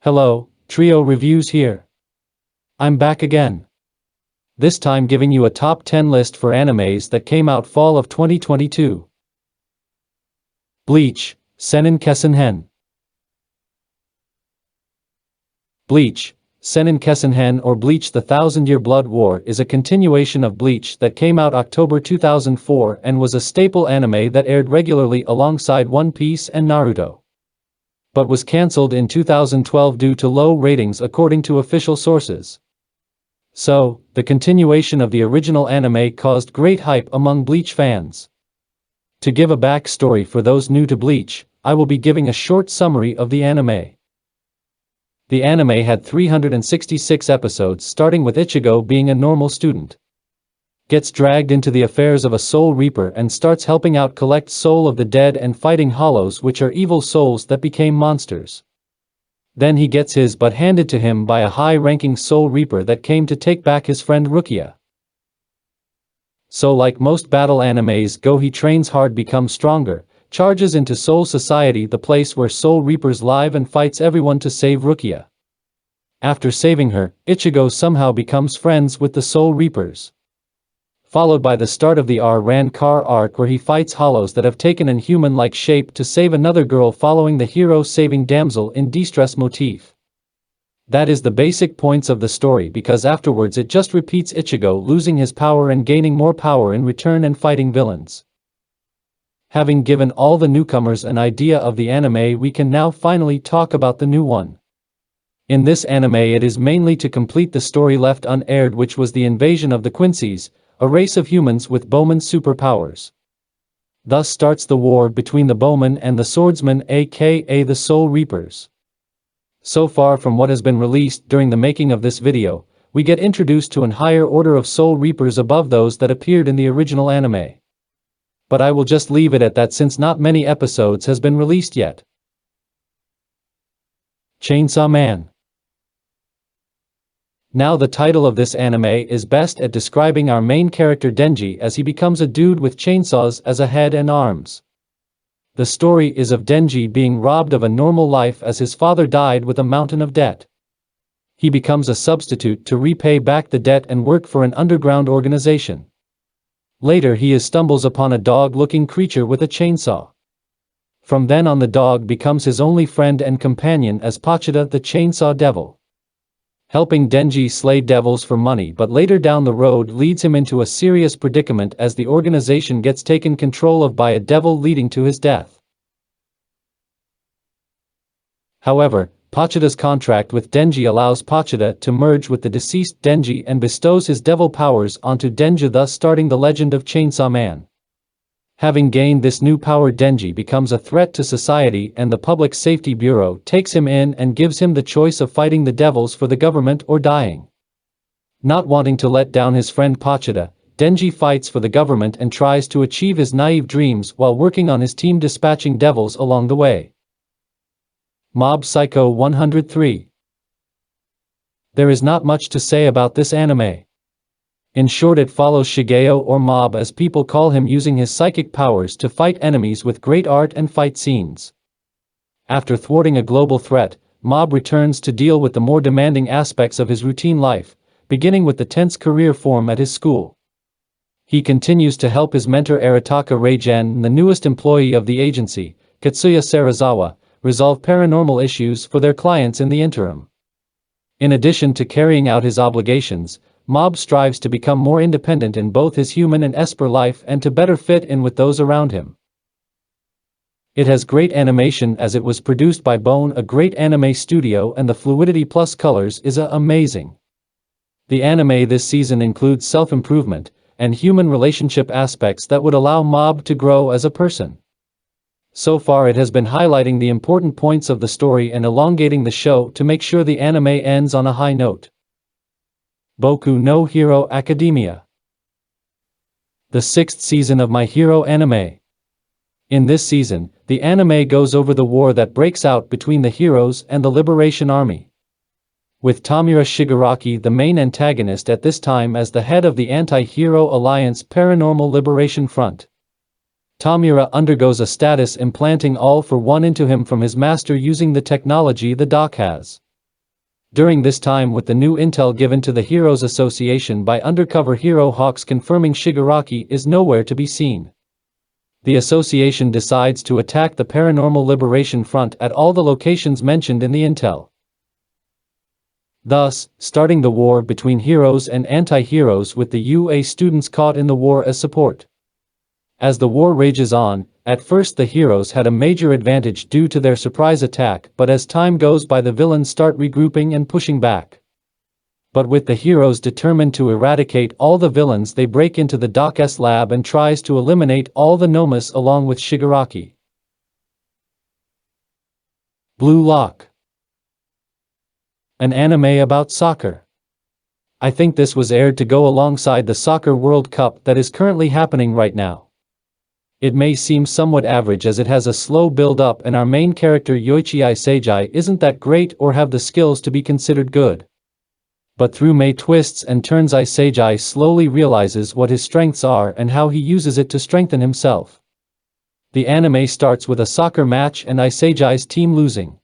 Hello, Trio Reviews here. I'm back again. This time giving you a top 10 list for animes that came out fall of 2022. Bleach, Seinen Kessenhen. Bleach, Seinen Kessenhen or Bleach the Thousand-Year Blood War is a continuation of Bleach that came out October 2004 and was a staple anime that aired regularly alongside One Piece and Naruto, but was cancelled in 2012 due to low ratings according to official sources. So, the continuation of the original anime caused great hype among Bleach fans. To give a backstory for those new to Bleach, I will be giving a short summary of the anime. The anime had 366 episodes, starting with Ichigo being a normal student, gets dragged into the affairs of a Soul Reaper and starts helping out collect soul of the dead and fighting hollows, which are evil souls that became monsters. Then he gets his butt handed to him by a high-ranking Soul Reaper that came to take back his friend Rukia. So like most battle animes go, he trains hard, becomes stronger, charges into Soul Society, the place where Soul Reapers live, and fights everyone to save Rukia. After saving her, Ichigo somehow becomes friends with the Soul Reapers, followed by the start of the R-Ran-Kar arc where he fights hollows that have taken an human-like shape to save another girl, following the hero saving damsel in distress motif. That is the basic points of the story, because afterwards it just repeats Ichigo losing his power and gaining more power in return and fighting villains. Having given all the newcomers an idea of the anime, we can now finally talk about the new one. In this anime it is mainly to complete the story left unaired, which was the invasion of the Quincy's, a race of humans with bowman superpowers. Thus starts the war between the bowmen and the swordsmen, aka the Soul Reapers. So far from what has been released during the making of this video, we get introduced to an higher order of Soul Reapers above those that appeared in the original anime. But I will just leave it at that since not many episodes has been released yet. Chainsaw Man. Now the title of this anime is best at describing our main character Denji, as he becomes a dude with chainsaws as a head and arms. The story is of Denji being robbed of a normal life as his father died with a mountain of debt. He becomes a substitute to repay back the debt and work for an underground organization. Later he stumbles upon a dog-looking creature with a chainsaw. From then on the dog becomes his only friend and companion as Pochita the Chainsaw Devil, helping Denji slay devils for money, but later down the road leads him into a serious predicament as the organization gets taken control of by a devil, leading to his death. However, Pochita's contract with Denji allows Pochita to merge with the deceased Denji and bestows his devil powers onto Denji, thus starting the legend of Chainsaw Man. Having gained this new power, Denji becomes a threat to society, and the Public Safety Bureau takes him in and gives him the choice of fighting the devils for the government or dying. Not wanting to let down his friend Pochita, Denji fights for the government and tries to achieve his naive dreams while working on his team, dispatching devils along the way. Mob Psycho 103. There is not much to say about this anime. In short, it follows Shigeo, or Mob as people call him, using his psychic powers to fight enemies with great art and fight scenes. After thwarting a global threat, Mob returns to deal with the more demanding aspects of his routine life, beginning with the tense career form at his school. He continues to help his mentor Arataka Reigen, the newest employee of the agency, Katsuya Serizawa, resolve paranormal issues for their clients in the interim. In addition to carrying out his obligations, Mob strives to become more independent in both his human and Esper life and to better fit in with those around him. It has great animation as it was produced by Bone, a great anime studio, and the fluidity plus colors is amazing. The anime this season includes self-improvement and human relationship aspects that would allow Mob to grow as a person. So far it has been highlighting the important points of the story and elongating the show to make sure the anime ends on a high note. Boku no Hero Academia. The 6th season of My Hero anime. In this season, the anime goes over the war that breaks out between the heroes and the Liberation Army, with Tamura Shigaraki the main antagonist at this time as the head of the Anti-Hero Alliance Paranormal Liberation Front. Tamura undergoes a status implanting all for one into him from his master using the technology the Doc has. During this time, with the new intel given to the Heroes Association by undercover hero Hawks confirming Shigaraki is nowhere to be seen, the association decides to attack the Paranormal Liberation Front at all the locations mentioned in the intel, thus starting the war between heroes and anti-heroes, with the UA students caught in the war as support. As the war rages on, at first the heroes had a major advantage due to their surprise attack, but as time goes by the villains start regrouping and pushing back. But with the heroes determined to eradicate all the villains, they break into the Doc's lab and tries to eliminate all the Nomas along with Shigaraki. Blue Lock, an anime about soccer. I think this was aired to go alongside the Soccer World Cup that is currently happening right now. It may seem somewhat average as it has a slow build-up and our main character Yoichi Isegai isn't that great or have the skills to be considered good. But through May twists and turns, Isegai slowly realizes what his strengths are and how he uses it to strengthen himself. The anime starts with a soccer match and Isegai's team losing,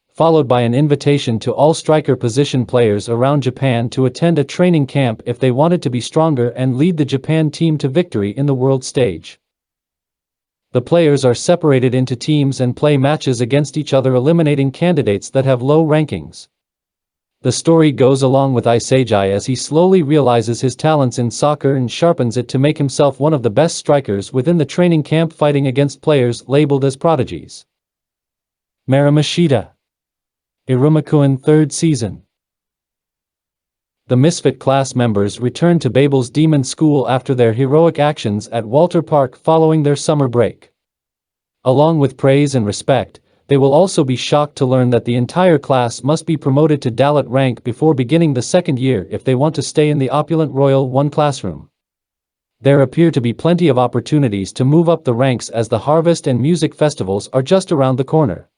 followed by an invitation to all striker position players around Japan to attend a training camp if they wanted to be stronger and lead the Japan team to victory in the world stage. The players are separated into teams and play matches against each other, eliminating candidates that have low rankings. The story goes along with Isegai as he slowly realizes his talents in soccer and sharpens it to make himself one of the best strikers within the training camp, fighting against players labeled as prodigies. Marimashita, Iruma-kun, 3rd season. The Misfit class members return to Babel's Demon School after their heroic actions at Walter Park following their summer break. Along with praise and respect, they will also be shocked to learn that the entire class must be promoted to Dalit rank before beginning the 2nd year if they want to stay in the opulent Royal 1 classroom. There appear to be plenty of opportunities to move up the ranks as the harvest and music festivals are just around the corner.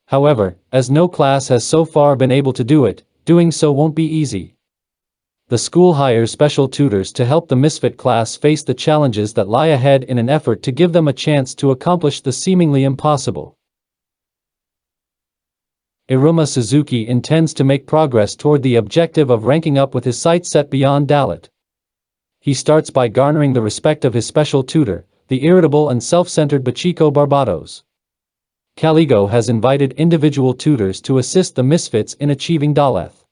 However, as no class has so far been able to do it, doing so won't be easy. The school hires special tutors to help the Misfit class face the challenges that lie ahead in an effort to give them a chance to accomplish the seemingly impossible. Iruma Suzuki intends to make progress toward the objective of ranking up with his sights set beyond Dalit. He starts by garnering the respect of his special tutor, the irritable and self-centered Bachiko Barbados. Caligo has invited individual tutors to assist the Misfits in achieving Daleth.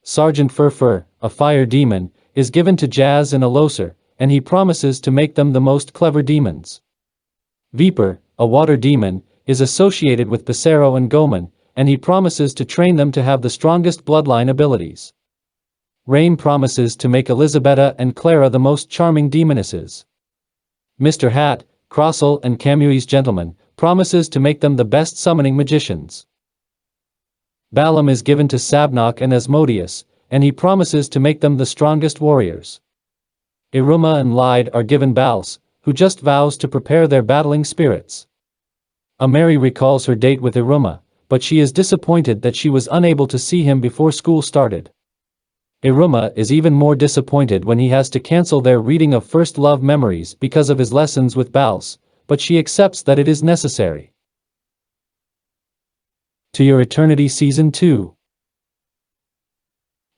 Sergeant Furfur, a fire demon, is given to Jazz and Aloser, and he promises to make them the most clever demons. Viper, a water demon, is associated with Pissarro and Goman, and he promises to train them to have the strongest bloodline abilities. Rain promises to make Elisabetta and Clara the most charming demonesses. Mr. Hat, Crossel and Camui's gentleman, promises to make them the best summoning magicians. Balam is given to Sabnok and Asmodeus, and he promises to make them the strongest warriors. Iruma and Lyde are given Bals, who just vows to prepare their battling spirits. Ameri recalls her date with Iruma, but she is disappointed that she was unable to see him before school started. Iruma is even more disappointed when he has to cancel their reading of First Love Memories because of his lessons with Bals, but she accepts that it is necessary. To Your Eternity Season 2.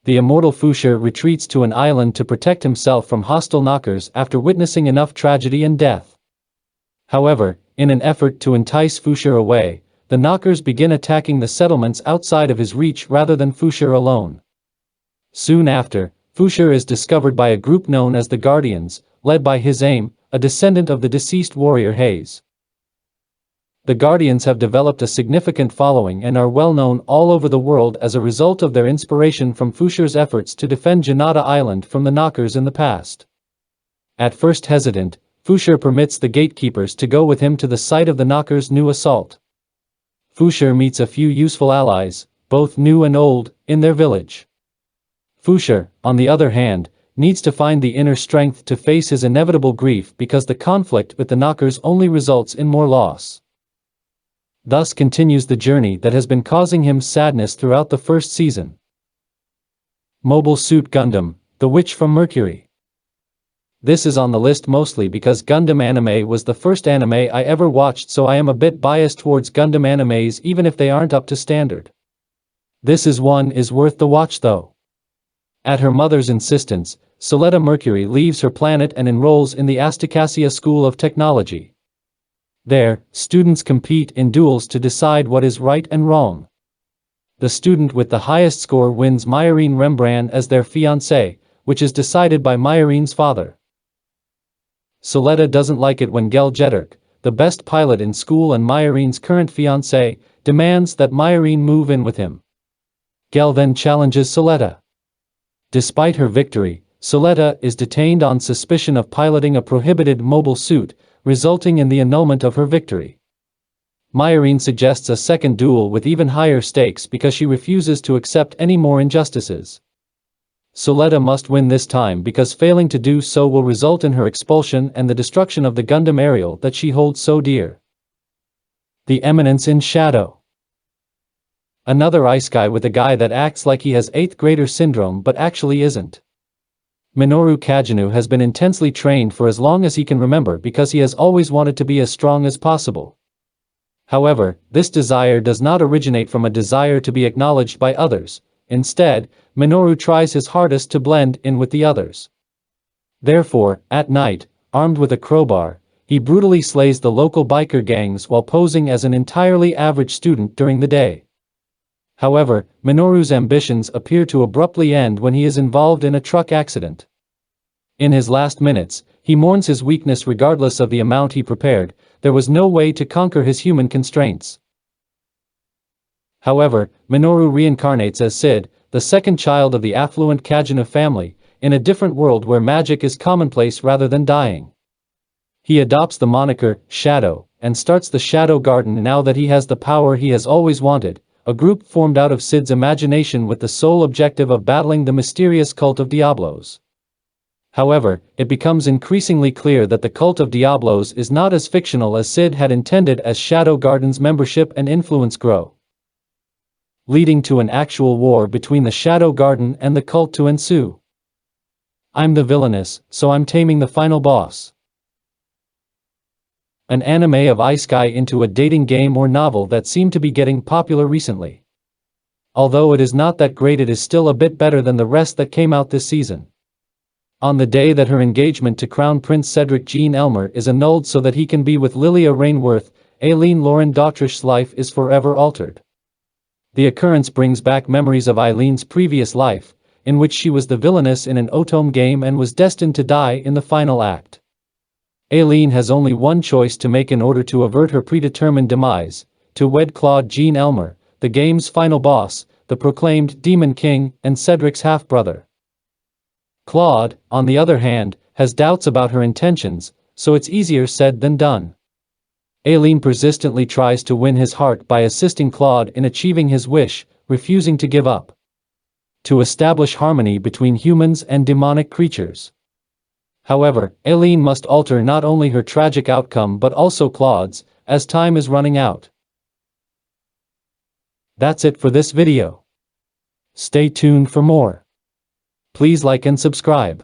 The immortal Fusha retreats to an island to protect himself from hostile knockers after witnessing enough tragedy and death. However, in an effort to entice Fusha away, the knockers begin attacking the settlements outside of his reach rather than Fusha alone. Soon after, Fusha is discovered by a group known as the Guardians, led by Hizaim, a descendant of the deceased warrior Hayes. The Guardians have developed a significant following and are well known all over the world as a result of their inspiration from Fusha's efforts to defend Janata Island from the knockers in the past. At first hesitant, Fusha permits the gatekeepers to go with him to the site of the knockers' new assault. Fusha meets a few useful allies, both new and old, in their village. Fusha, on the other hand, needs to find the inner strength to face his inevitable grief because the conflict with the knockers only results in more loss. Thus continues the journey that has been causing him sadness throughout the first season. Mobile Suit Gundam, The Witch from Mercury. This is on the list mostly because Gundam anime was the first anime I ever watched, so I am a bit biased towards Gundam animes even if they aren't up to standard. This is worth the watch though. At her mother's insistence, Soleta Mercury leaves her planet and enrolls in the Astacasia School of Technology. There, students compete in duels to decide what is right and wrong. The student with the highest score wins Myrene Rembrandt as their fiancée, which is decided by Myrene's father. Soleta doesn't like it when Gel Jedurk, the best pilot in school and Myrene's current fiancée, demands that Myrene move in with him. Gel then challenges Soleta. Despite her victory, Soleta is detained on suspicion of piloting a prohibited mobile suit, resulting in the annulment of her victory. Myrene suggests a second duel with even higher stakes because she refuses to accept any more injustices. Soleta must win this time because failing to do so will result in her expulsion and the destruction of the Gundam Ariel that she holds so dear. The Eminence in Shadow. Another ice guy with a guy that acts like he has 8th grader syndrome but actually isn't. Minoru Kagenu has been intensely trained for as long as he can remember because he has always wanted to be as strong as possible. However, this desire does not originate from a desire to be acknowledged by others. Instead, Minoru tries his hardest to blend in with the others. Therefore, at night, armed with a crowbar, he brutally slays the local biker gangs while posing as an entirely average student during the day. However, Minoru's ambitions appear to abruptly end when he is involved in a truck accident. In his last minutes, he mourns his weakness regardless of the amount he prepared. There was no way to conquer his human constraints. However, Minoru reincarnates as Sid, the second child of the affluent Kagenu family, in a different world where magic is commonplace rather than dying. He adopts the moniker, Shadow, and starts the Shadow Garden now that he has the power he has always wanted, a group formed out of Sid's imagination with the sole objective of battling the mysterious cult of Diablos. However, it becomes increasingly clear that the cult of Diablos is not as fictional as Sid had intended as Shadow Garden's membership and influence grow, leading to an actual war between the Shadow Garden and the cult to ensue. I'm the villainess, so I'm taming the final boss. An anime of ice guy into a dating game or novel that seemed to be getting popular recently. Although it is not that great, it is still a bit better than the rest that came out this season. On the day that her engagement to Crown Prince Cedric Jean Elmer is annulled so that he can be with Lilia Rainworth, Aileen Lauren Dautrish's life is forever altered. The occurrence brings back memories of Eileen's previous life, in which she was the villainess in an Otome game and was destined to die in the final act. Aileen has only one choice to make in order to avert her predetermined demise: to wed Claude Jean Elmer, the game's final boss, the proclaimed Demon King, and Cedric's half-brother. Claude, on the other hand, has doubts about her intentions, so it's easier said than done. Aileen persistently tries to win his heart by assisting Claude in achieving his wish, refusing to give up. To establish harmony between humans and demonic creatures. However, Aileen must alter not only her tragic outcome but also Claude's, as time is running out. That's it for this video. Stay tuned for more. Please like and subscribe.